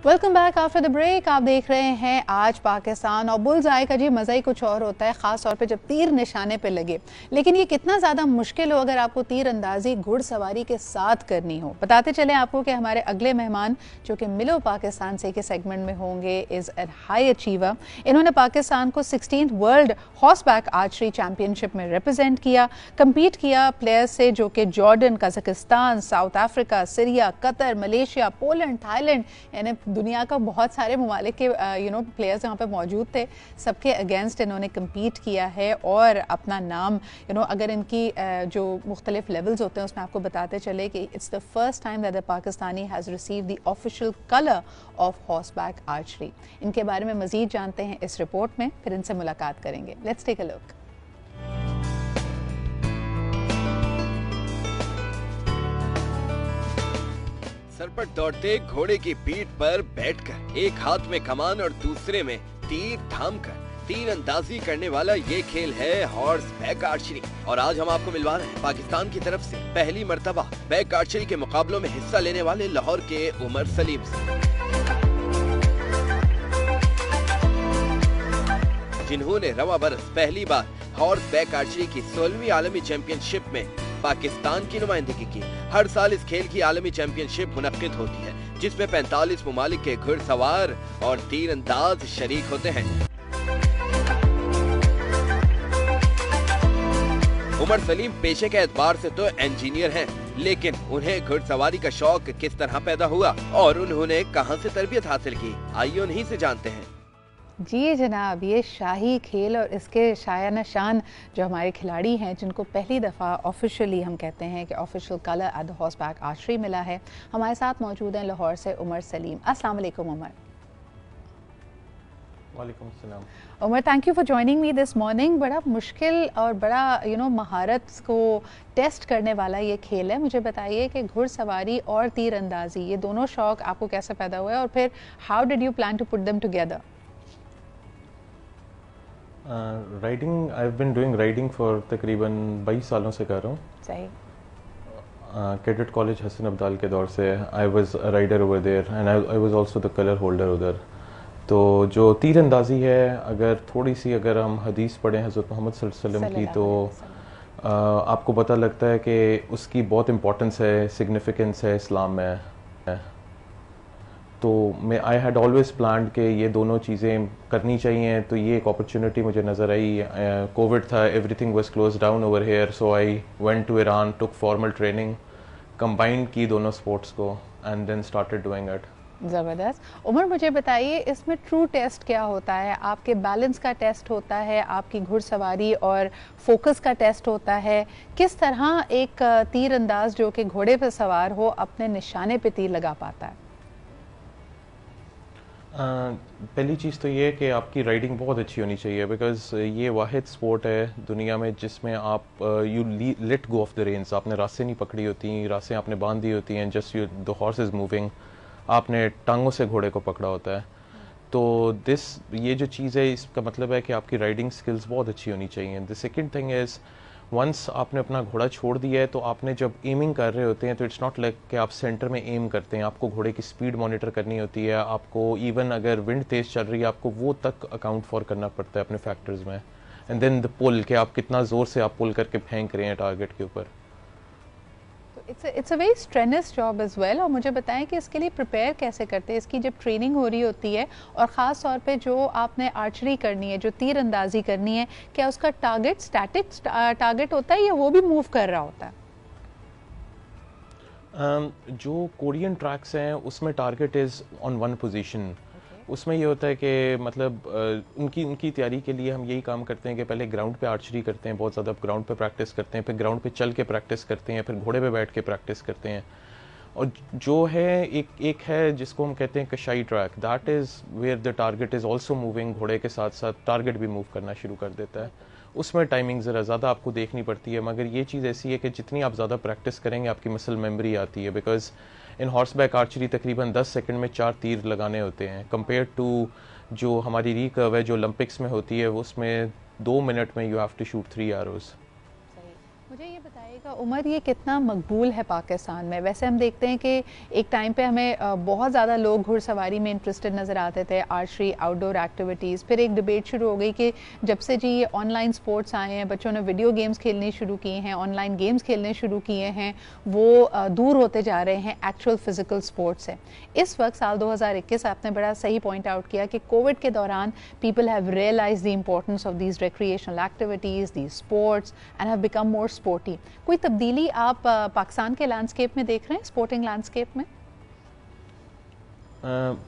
Welcome back after the break. आप देख रहे हैं आज पाकिस्तान और बुल्स आई का जी मज़ा ही कुछ और होता है, ख़ास तौर पे जब तीर निशाने पे लगे। लेकिन ये कितना ज़्यादा मुश्किल हो अगर आपको तीर अंदाजी घुड़सवारी के साथ करनी हो। बताते चलें आपको कि हमारे अगले मेहमान जो कि मिलो पाकिस्तान से के सेगमेंट में होंगे इज़ ए हाई अचीवर। इन्होंने पाकिस्तान को 16th world horse back archery championship में रिप्रजेंट किया, कम्पीट किया प्लेयर्स से जो कि Jordan, Kazakhstan, south Africa, Syria, Qatar, Malaysia, Poland, Thailand, यानी दुनिया का बहुत सारे ममालिक के प्लेयर्स यहाँ पे मौजूद थे। सबके अगेंस्ट इन्होंने कम्पीट किया है और अपना नाम अगर इनकी जो मुख्तलिफ लेवल्स होते हैं उसमें आपको बताते चले कि it's the first time that the Pakistani has receive the official colour of horse back archery. इनके बारे में मज़ीद जानते हैं इस रिपोर्ट में, फिर इनसे मुलाकात करेंगे। Let's take a look. सरपट दौड़ते घोड़े की पीठ पर बैठकर एक हाथ में कमान और दूसरे में तीर थामकर तीर अंदाजी करने वाला ये खेल है हॉर्स बैक आर्चरी। और आज हम आपको मिलवा रहे हैं पाकिस्तान की तरफ से पहली मर्तबा बैक आर्चरी के मुकाबलों में हिस्सा लेने वाले लाहौर के उमर सलीम से, जिन्होंने रवा बरस पहली बार हॉर्स बैक आर्चरी की 16वीं आलमी चैंपियनशिप में पाकिस्तान की नुमाइंदगी की। हर साल इस खेल की आलमी चैंपियनशिप मुनक्किद होती है जिसमें 45 ममालिक के घुड़सवार और तीरंदाज शरीक होते हैं। उमर सलीम पेशे के एतबार से तो इंजीनियर हैं, लेकिन उन्हें घुड़सवारी का शौक किस तरह पैदा हुआ और उन्होंने कहां से तरबियत हासिल की, आइए उन्हीं से जानते हैं। जी जनाब, ये शाही खेल और इसके शायाना शान जो हमारे खिलाड़ी हैं जिनको पहली दफ़ा ऑफिशियली हम कहते हैं कि official colour at the horse back archery मिला है, हमारे साथ मौजूद हैं लाहौर से उमर सलीम। अस्सलाम वालेकुम उमर। वालेकुम अस्सलाम। Umar, thank you for joining me this morning. बड़ा मुश्किल और बड़ा महारत को टेस्ट करने वाला ये खेल है। मुझे बताइए कि घुड़सवारी और तीर अंदाजी ये दोनों शौक आपको कैसे पैदा हुए और फिर how did you plan to put them together? Riding, I have been doing riding for तकरीबन 22 सालों से कर रहा हूँ। सही। कैडेट कॉलेज हसन अब्दाल के दौर से I was a rider over there and I was also the colour holder उधर। तो जो तीर अंदाजी है, अगर हम हदीस पढ़ें हज़रत मोहम्मद सल्लल्लाहु अलैहि वसल्लम की, तो आपको पता लगता है कि उसकी बहुत इम्पोर्टेंस है, सिग्निफिकेंस है इस्लाम में। तो मैं आई हैड ऑलवेज प्लान्ड कि ये दोनों चीज़ें करनी चाहिए, तो ये एक अपॉर्चुनिटी मुझे नज़र आई। कोविड था, everything was close down over here, so I went to Iran, took formal training, combine की दोनों स्पोर्ट्स को and then started doing it. ज़बरदस्त। उमर, मुझे बताइए इसमें ट्रू टेस्ट क्या होता है? आपके बैलेंस का टेस्ट होता है, आपकी घुड़सवारी और फोकस का टेस्ट होता है। किस तरह एक तीर अंदाज जो कि घोड़े पर सवार हो अपने निशाने पे तीर लगा पाता है? पहली चीज़ तो ये है कि आपकी राइडिंग बहुत अच्छी होनी चाहिए, बिकॉज ये वाहिद स्पोर्ट है दुनिया में जिसमें आप you let go of the Reigns. आपने रास्ते नहीं पकड़ी होती, रास्ते आपने बांध दी होती हैं, just you the horse is moving, आपने टांगों से घोड़े को पकड़ा होता है। तो ये जो चीज़ है, इसका मतलब है कि आपकी राइडिंग स्किल्स बहुत अच्छी होनी चाहिए। The second thing is, once आपने अपना घोड़ा छोड़ दिया है तो आपने जब एमिंग कर रहे होते हैं तो इट्स नॉट लाइक कि आप सेंटर में एम करते हैं। आपको घोड़े की स्पीड मॉनिटर करनी होती है, आपको इवन अगर विंड तेज़ चल रही है आपको वो तक अकाउंट फॉर करना पड़ता है अपने फैक्टर्स में। एंड देन द पुल, कि आप कितना ज़ोर से आप पुल करके फेंक रहे हैं टारगेट के ऊपर। It's a very strenuous job as well. और मुझे बताएं कि इसके लिए प्रिपेयर कैसे करते हैं, इसकी जब ट्रेनिंग हो रही होती है और ख़ास तौर पे जो आपने आर्चरी करनी है, जो तीर अंदाजी करनी है, क्या उसका टारगेट स्टैटिक टारगेट होता है या वो भी मूव कर रहा होता है? जो कोरियन ट्रैक्स हैं उसमें target is on one position. उसमें ये होता है कि मतलब उनकी तैयारी के लिए हम यही काम करते हैं कि पहले ग्राउंड पे आर्चरी करते हैं, बहुत ज़्यादा ग्राउंड पे प्रैक्टिस करते हैं, फिर ग्राउंड पे चल के प्रैक्टिस करते हैं, फिर घोड़े पे बैठ के प्रैक्टिस करते हैं। और जो है एक है जिसको हम कहते हैं कशाई track, that is where the target is also moving, घोड़े के साथ साथ टारगेट भी मूव करना शुरू कर देता है। उसमें टाइमिंग ज़रा ज़्यादा आपको देखनी पड़ती है, मगर ये चीज़ ऐसी है कि जितनी आप ज़्यादा प्रैक्टिस करेंगे आपकी मसल मेमोरी आती है। Because in horse back archery तकरीबन 10 सेकंड में 4 तीर लगाने होते हैं, कंपेयर टू जो हमारी रिकर्व है जो ओलंपिक्स में होती है उसमें 2 मिनट में you have to shoot 3 arrows. मुझे ये बताइए बताइएगा उमर, ये कितना मकबूल है पाकिस्तान में? वैसे हम देखते हैं कि एक टाइम पे हमें बहुत ज़्यादा लोग घुड़सवारी में इंटरेस्टेड नज़र आते थे, आर्चरी, आउटडोर एक्टिविटीज़। फिर एक डिबेट शुरू हो गई कि जब से जी ये ऑनलाइन स्पोर्ट्स आए हैं, बच्चों ने वीडियो गेम्स खेलने शुरू किए हैं, ऑनलाइन गेम्स खेलने शुरू किए हैं, वो दूर होते जा रहे हैं एक्चुअल फिजिकल स्पोर्ट्स से। इस वक्त साल 2021 आपने बड़ा सही पॉइंट आउट किया कि कोविड के दौरान people have realise the importance of these recreational activities, these sports and have become more sporty. कोई तब्दीली आप पाकिस्तान के लैंडस्केप में देख रहे हैं, स्पोर्टिंग लैंडस्केप में?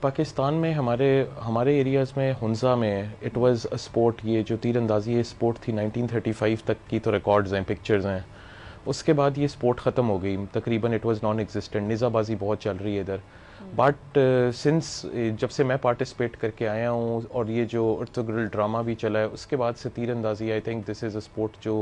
पाकिस्तान में हमारे एरियाज़ में हुंजा में इट वाज अ स्पोर्ट। ये जो तीरंदाजी ये स्पोर्ट थी 1935 तक की, तो रिकॉर्ड्स हैं, पिक्चर्स हैं। उसके बाद ये स्पोर्ट ख़त्म हो गई तकरीबन, इट वाज नॉन एग्जिस्टेंट। निज़ाबाजी बहुत चल रही है इधर, बट सिंस जब से मैं पार्टिसिपेट करके आया हूँ और ये जो अर्तुगरुल ड्रामा भी चला है, उसके बाद से तीरंदाजी I think this is a sport जो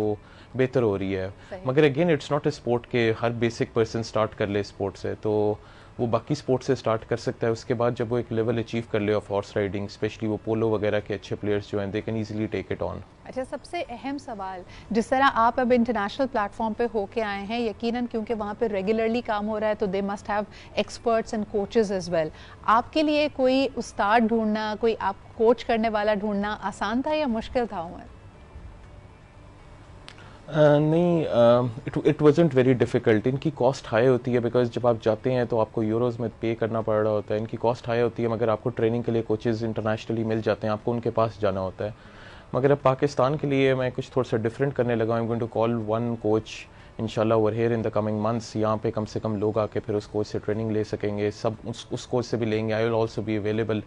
बेहतर हो रही है। मगर again it's not a sport के हर बेसिक पर्सन स्टार्ट कर ले स्पोर्ट से, तो वो बाकी स्पोर्ट से स्टार्ट कर सकता है। उसके बाद जब वो एक लेवल अचीव कर lay off horse riding, specially वो पोलो वगैरह के अच्छे प्लेयर्स जो हैं, they can easily take it on. अच्छा, सबसे अहम सवाल, जिस तरह आप अब इंटरनेशनल प्लेटफॉर्म पे होके आए हैं, यकीनन क्योंकि वहाँ पे रेगुलरली काम हो रहा है, तो they must have experts and coaches as well. आपके लिए कोई उस्ताद ढूंढना, कोई आप कोच करने वाला ढूंढना आसान था या मुश्किल था उमर? नहीं, इट वाजंट वेरी डिफ़िकल्ट। इनकी कॉस्ट हाई होती है बिकॉज जब आप जाते हैं तो आपको यूरोज़ में पे करना पड़ रहा होता है। इनकी कॉस्ट हाई होती है, मगर आपको ट्रेनिंग के लिए कोचेज़ इंटरनेशनली मिल जाते हैं, आपको उनके पास जाना होता है। मगर अब पाकिस्तान के लिए मैं कुछ थोड़ा सा डिफरेंट करने लगा। I am going to call one coach इंशाल्लाह over here in the coming months. यहाँ पे कम से कम लोग आके फिर उस कोच से ट्रेनिंग ले सकेंगे, सब उस कोच से भी लेंगे। I will also be available,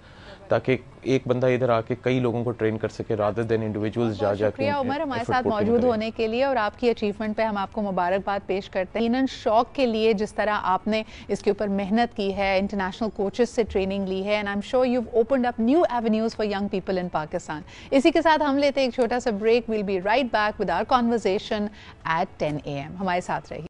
ताकि एक बंदा इधर आके कई लोगों को ट्रेन कर सके रादर देन इंडिविजुअल्स जा जाके। शुक्रिया उमर हमारे साथ मौजूद होने के लिए, और आपकी अचीवमेंट पे हम आपको मुबारकबाद पेश करते हैं। यकीनन शौक के लिए जिस तरह आपने इसके ऊपर मेहनत की है, इंटरनेशनल कोचेस से ट्रेनिंग ली है, and I am sure you have opened up new avenues for young people in Pakistan. इसी के साथ हम लेते हैं एक छोटा सा break. We'll be right back with our conversation at 10 AM। हमारे साथ रहिए।